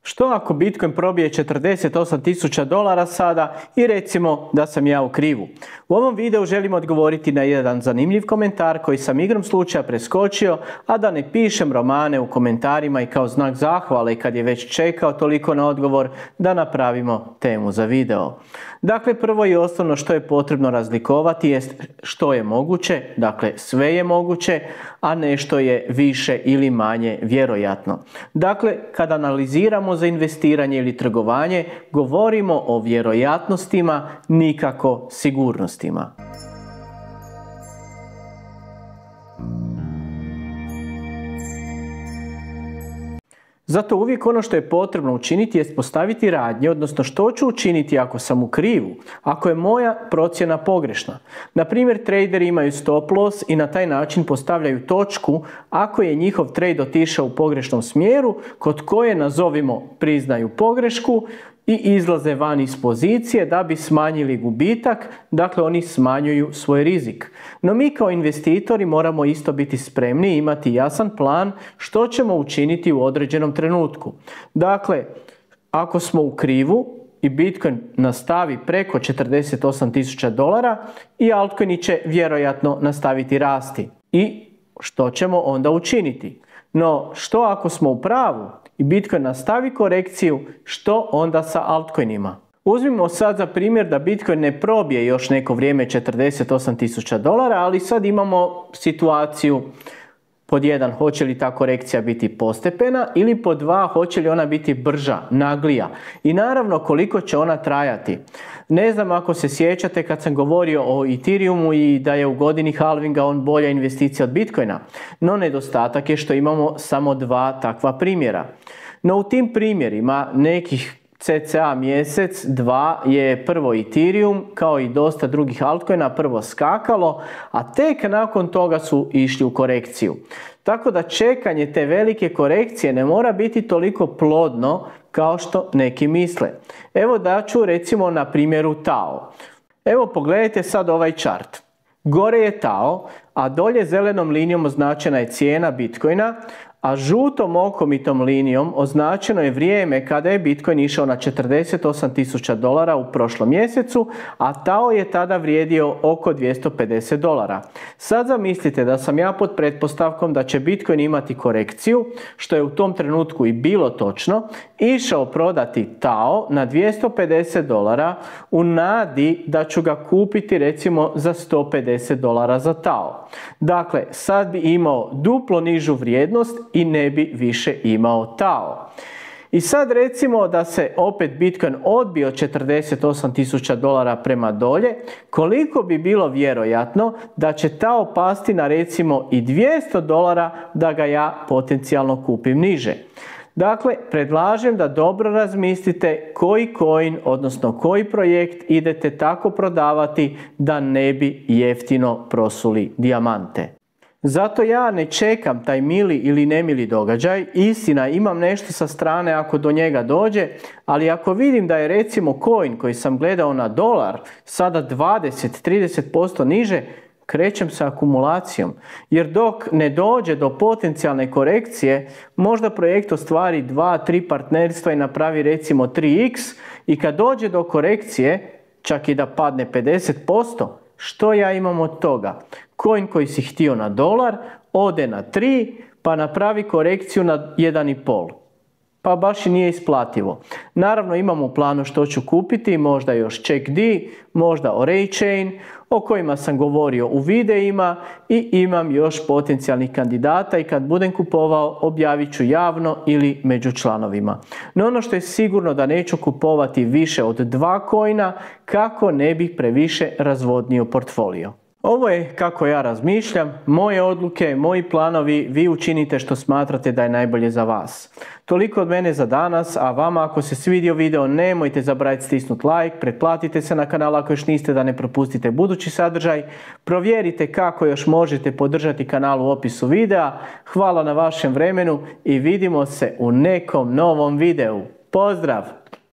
Što ako Bitcoin probije 48.000 dolara sada i recimo da sam ja u krivu? U ovom videu želim odgovoriti na jedan zanimljiv komentar koji sam igrom slučaja preskočio, a da ne pišem romane u komentarima i kao znak zahvale kad je već čekao toliko na odgovor da napravimo temu za video. Dakle, prvo i osnovno što je potrebno razlikovati jest što je moguće, dakle sve je moguće, a nešto je više ili manje vjerojatno. Dakle, kada analiziramo za investiranje ili trgovanje, govorimo o vjerojatnostima, nikako sigurnostima. Zato uvijek ono što je potrebno učiniti jest postaviti radnje, odnosno što ću učiniti ako sam u krivu, ako je moja procjena pogrešna. Na primjer, traderi imaju stop loss i na taj način postavljaju točku ako je njihov trade otišao u pogrešnom smjeru, kod koje nazovimo priznaju pogrešku i izlaze van iz pozicije da bi smanjili gubitak, dakle oni smanjuju svoj rizik. No mi kao investitori moramo isto biti spremni i imati jasan plan što ćemo učiniti u određenom trenutku. Dakle, ako smo u krivu i Bitcoin nastavi preko 48.000 dolara i altcoini će vjerojatno nastaviti rasti. I što ćemo onda učiniti? No, što ako smo u pravu i Bitcoin nastavi korekciju, što onda sa altcoinima? Uzmimo sad za primjer da Bitcoin ne probije još neko vrijeme 48.000 dolara, ali sad imamo situaciju pod 1, hoće li ta korekcija biti postepena, ili pod 2, hoće li ona biti brža, naglija. I naravno koliko će ona trajati. Ne znam ako se sjećate kad sam govorio o Ethereumu i da je u godini halvinga on bolja investicija od Bitcoina. No nedostatak je što imamo samo 2 takva primjera. No u tim primjerima nekih cca mjesec, 2 je prvo Ethereum kao i dosta drugih altcoina prvo skakalo, a tek nakon toga su išli u korekciju. Tako da čekanje te velike korekcije ne mora biti toliko plodno kao što neki misle. Evo daću recimo na primjeru TAO. Evo pogledajte sad ovaj chart. Gore je TAO, a dolje zelenom linijom označena je cijena Bitcoina, a žutom okomitom linijom označeno je vrijeme kada je Bitcoin išao na 48.000 dolara u prošlom mjesecu, a TAO je tada vrijedio oko 250 dolara. Sad zamislite da sam ja pod pretpostavkom da će Bitcoin imati korekciju, što je u tom trenutku i bilo točno, išao prodati TAO na 250 dolara u nadi da ću ga kupiti recimo za 150 dolara za TAO. Dakle, sad bi imao duplo nižu vrijednost i ne bi više imao TAO. I sad recimo da se opet Bitcoin odbio 48.000 dolara prema dolje, koliko bi bilo vjerojatno da će TAO pasti na recimo i 200 dolara da ga ja potencijalno kupim niže. Dakle, predlažem da dobro razmislite koji coin, odnosno koji projekt idete tako prodavati da ne bi jeftino prosuli dijamante. Zato ja ne čekam taj mili ili nemili događaj, istina imam nešto sa strane ako do njega dođe, ali ako vidim da je recimo coin koji sam gledao na dolar sada 20-30% niže, krećem sa akumulacijom, jer dok ne dođe do potencijalne korekcije, možda projekt ostvari 2-3 partnerstva i napravi recimo 3x i kad dođe do korekcije, čak i da padne 50%, što ja imam od toga? Coin koji si htio na dolar, ode na 3, pa napravi korekciju na 1,5. Pa baš i nije isplativo. Naravno imam u planu što ću kupiti, možda još CheckD, možda Oraychain, o kojima sam govorio u videima i imam još potencijalnih kandidata i kad budem kupovao objavit ću javno ili među članovima. No ono što je sigurno da neću kupovati više od 2 coina kako ne bih previše razvodnio portfolio. Ovo je kako ja razmišljam, moje odluke, moji planovi, vi učinite što smatrate da je najbolje za vas. Toliko od mene za danas, a vama ako se svidio video nemojte zaboraviti stisnuti like, pretplatite se na kanal ako još niste da ne propustite budući sadržaj, provjerite kako još možete podržati kanal u opisu videa, hvala na vašem vremenu i vidimo se u nekom novom videu. Pozdrav!